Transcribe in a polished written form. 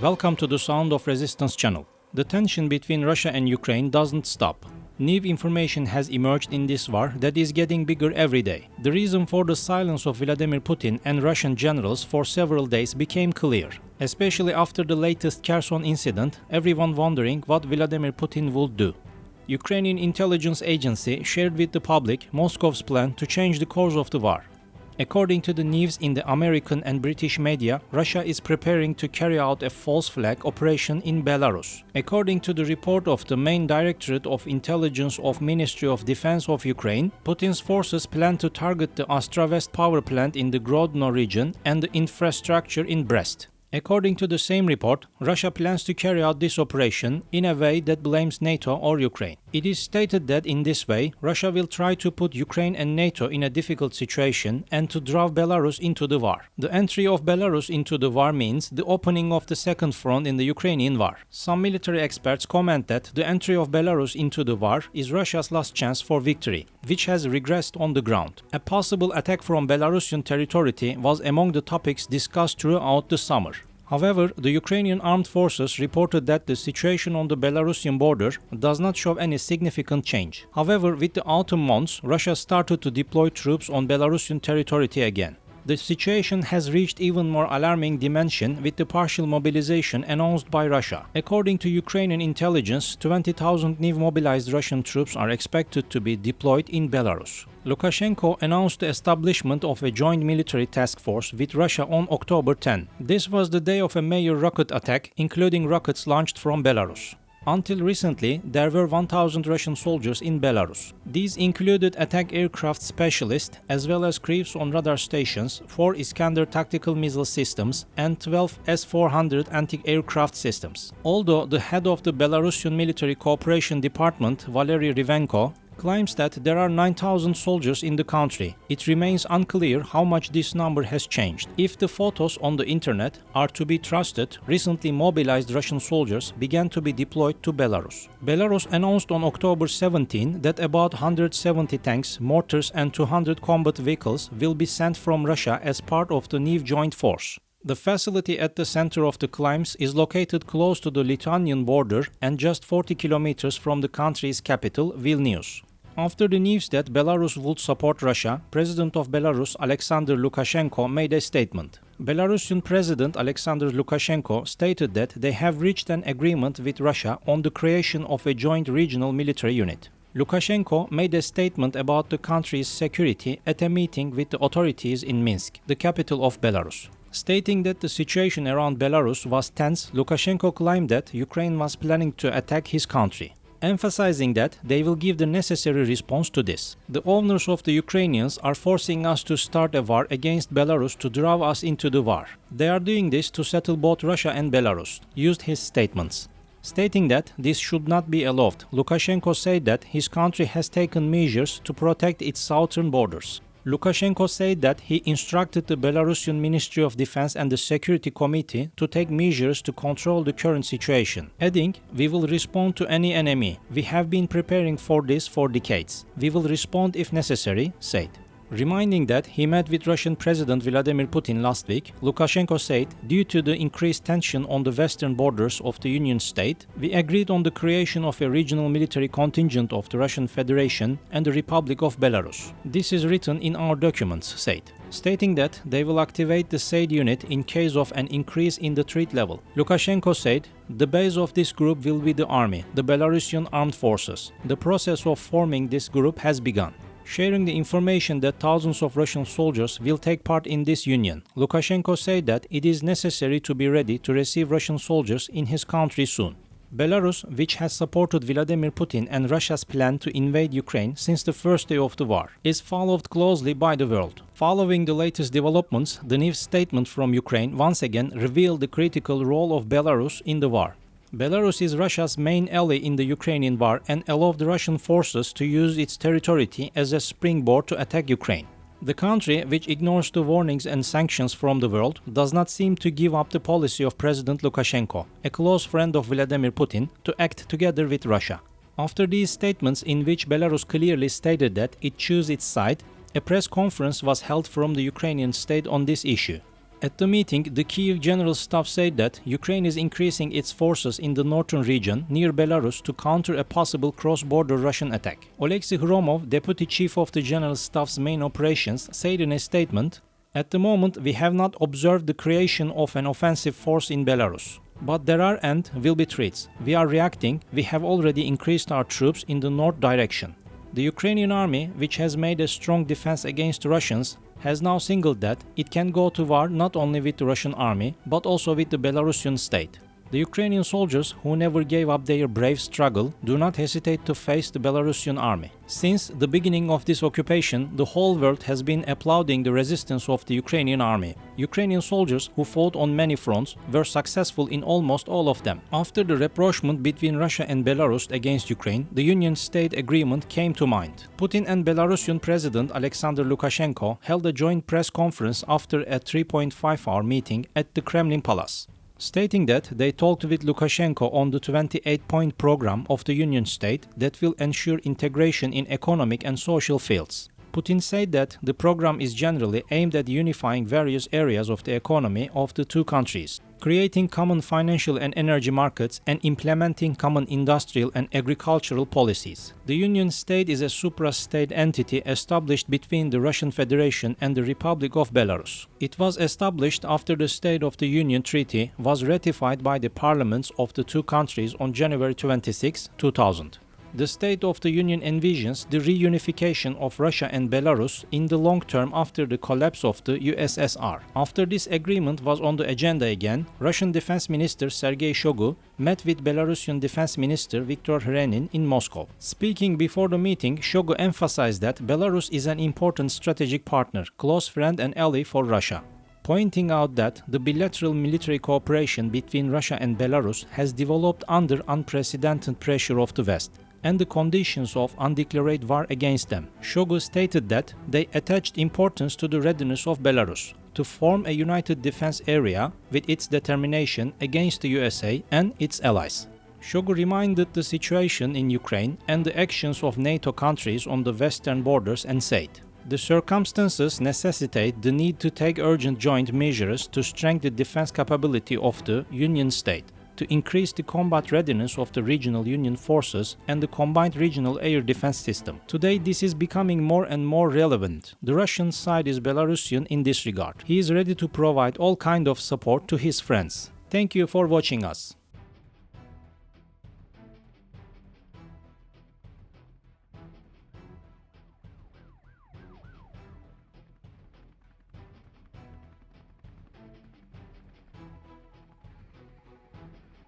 Welcome to the Sound of Resistance channel. The tension between Russia and Ukraine doesn't stop. New information has emerged in this war that is getting bigger every day. The reason for the silence of Vladimir Putin and Russian generals for several days became clear, especially after the latest Kherson incident, everyone wondering what Vladimir Putin would do. Ukrainian intelligence agency shared with the public Moscow's plan to change the course of the war. According to the news in the American and British media, Russia is preparing to carry out a false flag operation in Belarus. According to the report of the main Directorate of Intelligence of Ministry of Defense of Ukraine, Putin's forces plan to target the Ostrovest power plant in the Grodno region and the infrastructure in Brest. According to the same report, Russia plans to carry out this operation in a way that blames NATO or Ukraine. It is stated that in this way, Russia will try to put Ukraine and NATO in a difficult situation and to draw Belarus into the war. The entry of Belarus into the war means the opening of the second front in the Ukrainian war. Some military experts comment that the entry of Belarus into the war is Russia's last chance for victory, which has regressed on the ground. A possible attack from Belarusian territory was among the topics discussed throughout the summer. However, the Ukrainian armed forces reported that the situation on the Belarusian border does not show any significant change. However, with the autumn months, Russia started to deploy troops on Belarusian territory again. The situation has reached even more alarming dimension with the partial mobilization announced by Russia. According to Ukrainian intelligence, 20,000 new mobilized Russian troops are expected to be deployed in Belarus. Lukashenko announced the establishment of a joint military task force with Russia on October 10. This was the day of a major rocket attack, including rockets launched from Belarus. Until recently, there were 1,000 Russian soldiers in Belarus. These included attack aircraft specialists, as well as crews on radar stations, 4 Iskander tactical missile systems, and 12 S-400 anti-aircraft systems. Although the head of the Belarusian Military Cooperation Department, Valery Rivenko, claims that there are 9,000 soldiers in the country, it remains unclear how much this number has changed. If the photos on the internet are to be trusted, recently mobilized Russian soldiers began to be deployed to Belarus. Belarus announced on October 17 that about 170 tanks, mortars and 200 combat vehicles will be sent from Russia as part of the new joint force. The facility at the center of the claims is located close to the Lithuanian border and just 40 kilometers from the country's capital, Vilnius. After the news that Belarus would support Russia, President of Belarus Alexander Lukashenko made a statement. Belarusian President Alexander Lukashenko stated that they have reached an agreement with Russia on the creation of a joint regional military unit. Lukashenko made a statement about the country's security at a meeting with the authorities in Minsk, the capital of Belarus. Stating that the situation around Belarus was tense, Lukashenko claimed that Ukraine was planning to attack his country, emphasizing that they will give the necessary response to this. The owners of the Ukrainians are forcing us to start a war against Belarus to draw us into the war. They are doing this to settle both Russia and Belarus, used his statements. Stating that this should not be allowed, Lukashenko said that his country has taken measures to protect its southern borders. Lukashenko said that he instructed the Belarusian Ministry of Defense and the Security Committee to take measures to control the current situation, adding, "We will respond to any enemy. We have been preparing for this for decades. We will respond if necessary," said. Reminding that he met with Russian President Vladimir Putin last week, Lukashenko said, "Due to the increased tension on the western borders of the Union state, we agreed on the creation of a regional military contingent of the Russian Federation and the Republic of Belarus. This is written in our documents," said, stating that they will activate the said unit in case of an increase in the threat level. Lukashenko said, "The base of this group will be the army, the Belarusian armed forces. The process of forming this group has begun." Sharing the information that thousands of Russian soldiers will take part in this union, Lukashenko said that it is necessary to be ready to receive Russian soldiers in his country soon. Belarus, which has supported Vladimir Putin and Russia's plan to invade Ukraine since the first day of the war, is followed closely by the world. Following the latest developments, the new statement from Ukraine once again revealed the critical role of Belarus in the war. Belarus is Russia's main ally in the Ukrainian war and allowed the Russian forces to use its territory as a springboard to attack Ukraine. The country, which ignores the warnings and sanctions from the world, does not seem to give up the policy of President Lukashenko, a close friend of Vladimir Putin, to act together with Russia. After these statements in which Belarus clearly stated that it chose its side, a press conference was held from the Ukrainian state on this issue. At the meeting, the Kyiv General Staff said that Ukraine is increasing its forces in the northern region near Belarus to counter a possible cross-border Russian attack. Oleksiy Hromov, Deputy Chief of the General Staff's main operations, said in a statement, "At the moment, we have not observed the creation of an offensive force in Belarus. But there are and will be threats. We are reacting. We have already increased our troops in the north direction." The Ukrainian army, which has made a strong defense against the Russians, has now signaled that it can go to war not only with the Russian army, but also with the Belarusian state. The Ukrainian soldiers, who never gave up their brave struggle, do not hesitate to face the Belarusian army. Since the beginning of this occupation, the whole world has been applauding the resistance of the Ukrainian army. Ukrainian soldiers, who fought on many fronts, were successful in almost all of them. After the rapprochement between Russia and Belarus against Ukraine, the Union State Agreement came to mind. Putin and Belarusian President Alexander Lukashenko held a joint press conference after a 3.5-hour meeting at the Kremlin Palace, stating that they talked with Lukashenko on the 28-point program of the Union State that will ensure integration in economic and social fields. Putin said that the program is generally aimed at unifying various areas of the economy of the two countries, creating common financial and energy markets, and implementing common industrial and agricultural policies. The Union State is a supra-state entity established between the Russian Federation and the Republic of Belarus. It was established after the State of the Union Treaty was ratified by the parliaments of the two countries on January 26, 2000. The State of the Union envisions the reunification of Russia and Belarus in the long term after the collapse of the USSR. After this agreement was on the agenda again, Russian Defense Minister Sergei Shoigu met with Belarusian Defense Minister Viktor Hrenin in Moscow. Speaking before the meeting, Shoigu emphasized that Belarus is an important strategic partner, close friend and ally for Russia, pointing out that the bilateral military cooperation between Russia and Belarus has developed under unprecedented pressure of the West and the conditions of undeclared war against them. Shoigu stated that they attached importance to the readiness of Belarus to form a united defense area with its determination against the USA and its allies. Shoigu reminded the situation in Ukraine and the actions of NATO countries on the western borders and said, "The circumstances necessitate the need to take urgent joint measures to strengthen the defense capability of the Union State, to increase the combat readiness of the regional Union forces and the combined regional air defense system. Today, this is becoming more and more relevant. The Russian side is Belarusian in this regard. He is ready to provide all kind of support to his friends." Thank you for watching us.